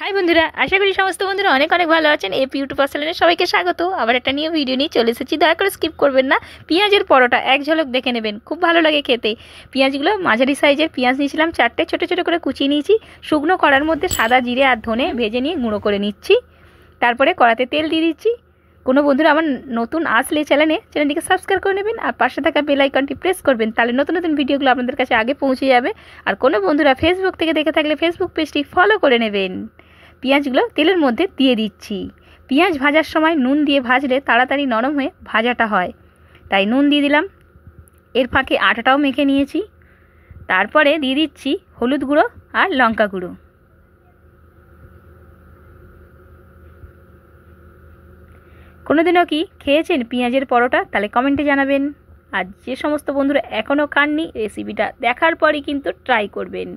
High বন্ধুরা, আশা করি সমস্ত বন্ধুরা অনেক অনেক ভালো আছেন। এপি ইউটিউব চ্যানেলে সবাইকে স্বাগত। আবার একটা নিউ ভিডিও নিয়ে চলে এসেছি। দয়া করে স্কিপ করবেন না। পেঁয়াজের পরোটা এক ঝলক দেখে নেবেন, খুব ভালো লাগে খেতে। পেঁয়াজগুলো মাঝারি সাইজের পেঁয়াজ নিয়েছিলাম, 4টে ছোটো ছোটো করে কুচিয়ে নিয়েছি। শুকনো কড়ার মধ্যে সাদা জিরে আর ধনে ভেজে নিয়ে গুঁড়ো করে নিচ্ছি। তারপরে কড়াতে তেল দিয়ে দিচ্ছি। কোনো বন্ধুরা আমার নতুন আসলে চ্যানেলটিকে সাবস্ক্রাইব করে নেবেন আর পাশে থাকা বেল আইকনটি প্রেস করবেন, তাহলে নতুন নতুন ভিডিওগুলো আপনাদের কাছে আগে পৌঁছে যাবে। আর কোনো বন্ধুরা ফেসবুক থেকে দেখে থাকলে ফেসবুক পেজটি ফলো করে নেবেন। পেঁয়াজগুলো তেলের মধ্যে দিয়ে দিচ্ছি। পেঁয়াজ ভাজার সময় নুন দিয়ে ভাজলে তাড়াতাড়ি নরম হয়ে ভাজাটা হয়, তাই নুন দিয়ে দিলাম। এর ফাঁকে আটাটাও মেখে নিয়েছি। তারপরে দিয়ে দিচ্ছি হলুদ গুঁড়ো আর লঙ্কা গুঁড়ো। কোনোদিনও কি খেয়েছেন পেঁয়াজের পরোটা? তাহলে কমেন্টে জানাবেন। আর যে সমস্ত বন্ধুরা এখনও খাননি, রেসিপিটা দেখার পরই কিন্তু ট্রাই করবেন।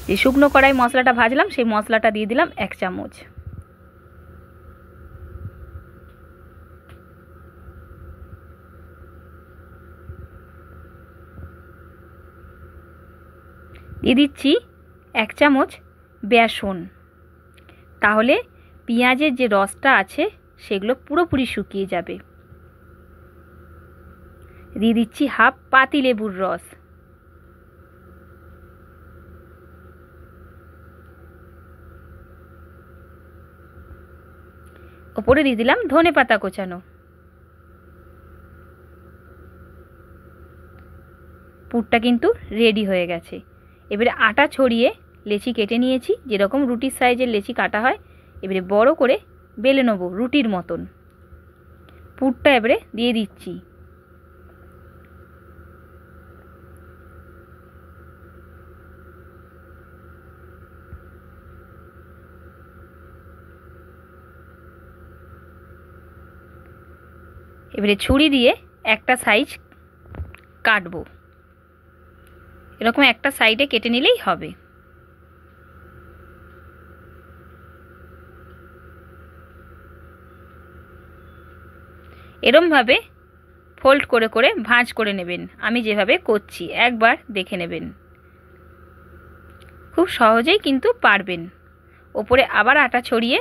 যে শুকনো কড়াই মশলাটা ভাজলাম, সেই মশলাটা দিয়ে দিলাম 1 চামচ। দিয়ে দিচ্ছি 1 চামচ বেসন, তাহলে পেঁয়াজের যে রসটা আছে সেগুলো পুরোপুরি শুকিয়ে যাবে। দিয়ে দিচ্ছি হাফ পাতিলেবুর রস। ওপরে দিয়ে দিলাম ধনেপাতা কোচানো। পুরটা কিন্তু রেডি হয়ে গেছে। এবারে আটা ছড়িয়ে লেচি কেটে নিয়েছি, যেরকম রুটির সাইজের লেচি কাটা হয়। এবারে বড় করে বেলে নেব রুটির মতন। পুরটা এবারে দিয়ে দিচ্ছি। এবারে ছুরি দিয়ে একটা সাইজ কাটবো। এরকম একটা সাইডে কেটে নিলেই হবে। এরমভাবে ফোল্ড করে করে ভাঁজ করে নেবেন। আমি যেভাবে করছি একবার দেখে নেবেন, খুব সহজেই কিন্তু পারবেন। ওপরে আবার আটা ছড়িয়ে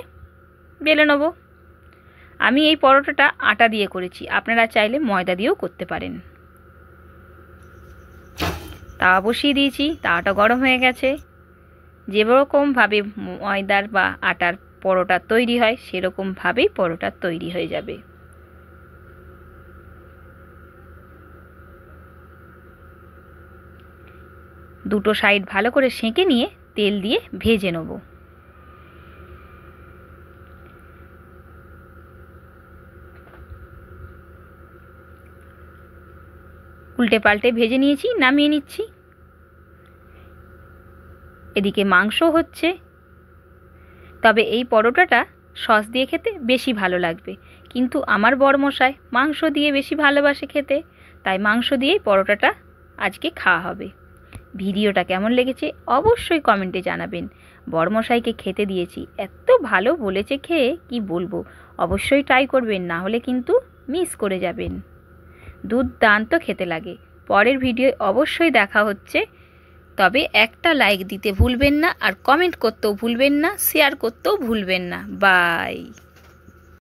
বেলে নেব। আমি এই পরোটাটা আটা দিয়ে করেছি, আপনারা চাইলে ময়দা দিয়েও করতে পারেন। তাওয়া বসিয়ে দিয়েছি, তাওয়াটা গরম হয়ে গেছে। যেরকমভাবে ময়দার বা আটার পরোটা তৈরি হয় সেরকমভাবেই পরোটা তৈরি হয়ে যাবে। দুটো সাইড ভালো করে সেঁকে নিয়ে তেল দিয়ে ভেজে নেব। উল্টে পাল্টে ভেজে নিয়েছি, নামিয়ে নিচ্ছি। এদিকে মাংস হচ্ছে, তবে এই পরোটাটা সস দিয়ে খেতে বেশি ভালো লাগবে। কিন্তু আমার বরমশাই মাংস দিয়ে বেশি ভালোবাসে খেতে, তাই মাংস দিয়েই পরোটাটা আজকে খাওয়া হবে। ভিডিওটা কেমন লেগেছে অবশ্যই কমেন্টে জানাবেন। বরমশাইকে খেতে দিয়েছি, এত ভালো বলেছে খেয়ে কি বলবো। অবশ্যই ট্রাই করবেন, না হলে কিন্তু মিস করে যাবেন। দুর্দান্ত খেতে লাগে। পরের ভিডিও অবশ্যই দেখা হচ্ছে, তবে একটা লাইক দিতে ভুলবেন না, আর কমেন্ট করতেও ভুলবেন না, শেয়ার করতেও ভুলবেন না। বাই।